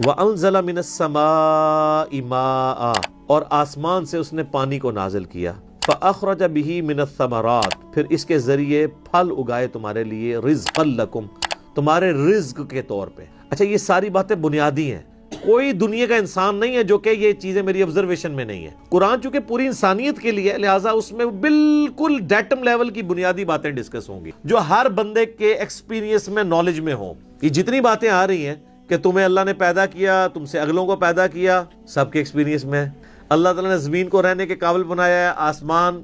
وَأَنزَلَ مِنَ السَّمَاءِ مَاءً، اور آسمان سے اس نے پانی کو نازل کیا، فَأَخْرَجَ بِهِ مِنَ الثَّمَرَاتِ، پھر اس کے ذریعے پھل اگائے تمہارے لیے، رِزْقًا لَكُمْ، تمہارے رزق کے طور پہ۔ اچھا، یہ ساری باتیں بنیادی ہیں، کوئی دنیا کا انسان نہیں ہے جو کہ یہ چیزیں میری آبزرویشن میں نہیں ہیں۔ قرآن چونکہ پوری انسانیت کے لیے ہے، لہٰذا اس میں بالکل ڈیٹم لیول کی بنیادی باتیں ڈسکس ہوں گی جو ہر بندے کے ایکسپیرینس میں، نالج میں ہوں۔ یہ جتنی باتیں آ رہی ہیں کہ تمہیں اللہ نے پیدا کیا، تم سے اگلوں کو پیدا کیا، سب کے ایکسپیرینس میں ہے۔ اللہ تعالیٰ نے زمین کو رہنے کے قابل بنایا ہے، آسمان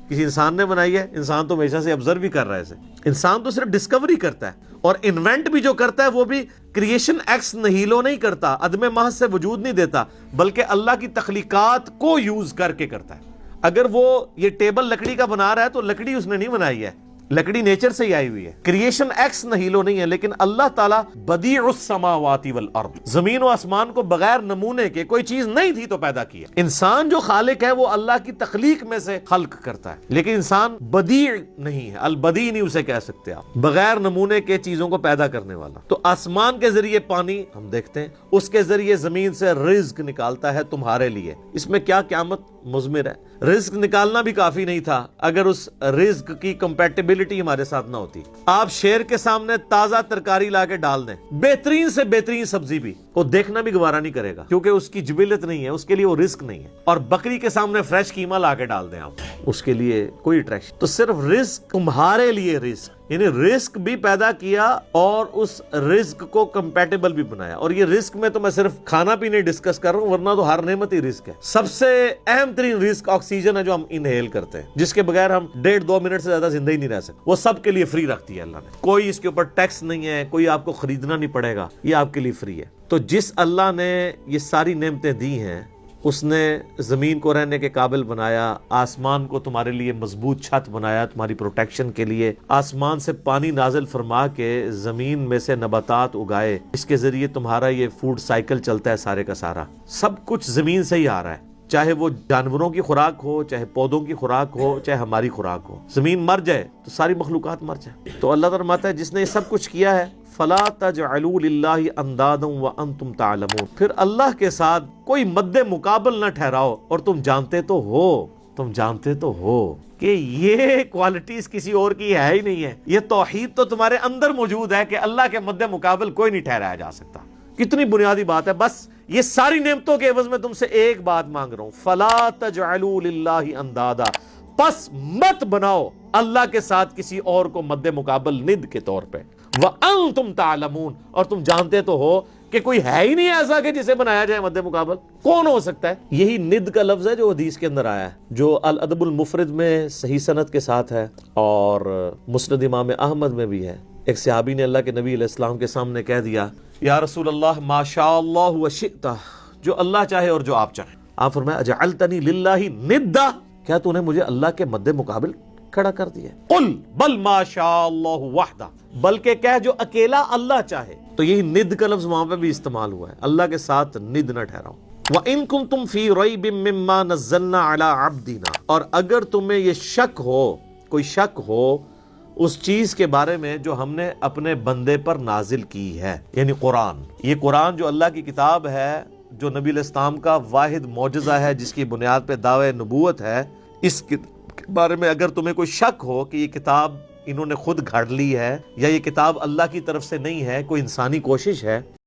کسی انسان نے بنائی ہے، انسان تو ہمیشہ سے آبزرو بھی کر رہا ہے اسے۔ انسان تو صرف ڈسکوری کرتا ہے، اور انوینٹ بھی جو کرتا ہے وہ بھی کریشن ایکس نہیلو نہیں کرتا، عدم محض سے وجود نہیں دیتا، بلکہ اللہ کی تخلیقات کو یوز کر کے کرتا ہے۔ اگر وہ یہ ٹیبل لکڑی کا بنا رہا ہے تو لکڑی اس نے نہیں بنائی ہے، لکڑی نیچر سے ہی آئی ہوئی ہے، کریشن ایکس نہیلو نہیں ہے۔ لیکن اللہ تعالیٰ بدیع السماوات والارض، زمین و آسمان کو بغیر نمونے کے، کوئی چیز نہیں تھی تو پیدا کیا۔ انسان جو خالق ہے وہ اللہ کی تخلیق میں سے خلق کرتا ہے، لیکن انسان بدیع نہیں ہے، البدیع نہیں اسے کہہ سکتے آپ، بغیر نمونے کے چیزوں کو پیدا کرنے والا۔ تو آسمان کے ذریعے پانی ہم دیکھتے ہیں، اس کے ذریعے زمین سے رزق نکالتا ہے تمہارے لیے۔ اس میں کیا قیامت مضمر ہے؟ رزق نکالنا بھی کافی نہیں تھا اگر اس رزق کی کمپیٹیبلٹی ہمارے ساتھ نہ ہوتی۔ آپ شیر کے سامنے تازہ ترکاری لا کے ڈال دیں، بہترین سے بہترین سبزی بھی، وہ دیکھنا بھی گوارا نہیں کرے گا، کیونکہ اس کی جبلت نہیں ہے، اس کے لیے وہ رزق نہیں ہے۔ اور بکری کے سامنے فریش قیمہ لا کے ڈال دیں آپ، اس کے لیے کوئی اٹریکشن۔ تو صرف رزق تمہارے لیے، رزق یعنی رزق بھی پیدا کیا اور اس رزق کو کمپیٹیبل بھی بنایا۔ اور یہ رزق میں تو میں صرف کھانا پینے ڈسکس کر رہا ہوں، ورنہ تو ہر نعمت ہی رزق ہے۔ سب سے اہم ترین رزق آکسیجن ہے جو ہم انہیل کرتے ہیں، جس کے بغیر ہم 1.5-2 منٹ سے زیادہ زندہ ہی نہیں رہ سکتے، وہ سب کے لیے فری رکھتی ہے اللہ نے۔ کوئی اس کے اوپر ٹیکس نہیں ہے، کوئی آپ کو خریدنا نہیں پڑے گا، یہ آپ کے لیے فری ہے۔ تو جس اللہ نے یہ ساری نعمتیں دی ہیں، اس نے زمین کو رہنے کے قابل بنایا، آسمان کو تمہارے لیے مضبوط چھت بنایا تمہاری پروٹیکشن کے لیے، آسمان سے پانی نازل فرما کے زمین میں سے نباتات اگائے، اس کے ذریعے تمہارا یہ فوڈ سائیکل چلتا ہے سارے کا سارا۔ سب کچھ زمین سے ہی آ رہا ہے، چاہے وہ جانوروں کی خوراک ہو، چاہے پودوں کی خوراک ہو، چاہے ہماری خوراک ہو۔ زمین مر جائے تو ساری مخلوقات مر جائے۔ تو اللہ تعالیٰ فرماتا ہے جس نے یہ سب کچھ کیا ہے، فَلَا تَجْعَلُوا لِلَّهِ أَنْدَادًا وَأَنْتُمْ تَعْلَمُونَ، پھر اللہ کے ساتھ کوئی مد مقابل نہ ٹھہراؤ، اور تم جانتے تو ہو، تم جانتے تو ہو کہ یہ کوالٹیز کسی اور کی ہے ہی نہیں ہے۔ یہ توحید تو تمہارے اندر موجود ہے کہ اللہ کے مد مقابل کوئی نہیں ٹھہرایا جا سکتا۔ کتنی بنیادی بات ہے۔ بس یہ ساری نعمتوں کے عوض میں تم سے ایک بات مانگ رہا ہوں، فَلَا تَجْعَلُوا لِلَّهِ أَنْدَادًا، پس مت بناؤ اللہ کے ساتھ کسی اور کو مد مقابل ند کے طور پہ، وَأَنْتُمْ تَعْلَمُونَ، اور تم جانتے تو ہو کہ کوئی ہے ہی نہیں ایسا کہ جسے بنایا جائے مد مقابل۔ کون ہو سکتا ہے؟ یہی ند کا لفظ ہے جو حدیث کے اندر آیا ہے، جو الادب المفرد میں صحیح سند کے ساتھ ہے، اور مسند امام احمد میں بھی ہے۔ ایک صحابی نے اللہ کے نبی علیہ السلام کے سامنے کہہ دیا، یا رسول اللہ ما شاء اللہ وشئت، جو اللہ چاہے اور جو آپ چاہیں۔ آپ فرمایا اجعلتنی للہ ندا، کیا تو نے مجھے اللہ کے مد مقابل کھڑا کر دیا؟ قل بل ما شاء اللہ وحدہ، بلکہ کہہ جو اکیلا اللہ چاہے۔ تو یہی ند کا لفظ وہاں پہ بھی استعمال ہوا ہے، اللہ کے ساتھ ند نہ ٹھہراؤ۔ وَإِن كُنتُمْ فِي رَيْبٍ مِّمَّا نَزَّلْنَا عَلَىٰ عَبْدِنَا، اور اگر تمہیں یہ شک ہو، کوئی شک ہو اس چیز کے بارے میں جو ہم نے اپنے بندے پر نازل کی ہے، یعنی قرآن، یہ قرآن جو اللہ کی کتاب ہے، جو نبی علیہ السلام کا واحد معجزہ ہے، جس کی بنیاد پہ دعوی نبوت ہے، اس کے بارے میں اگر تمہیں کوئی شک ہو کہ یہ کتاب انہوں نے خود گھڑ لی ہے، یا یہ کتاب اللہ کی طرف سے نہیں ہے، کوئی انسانی کوشش ہے،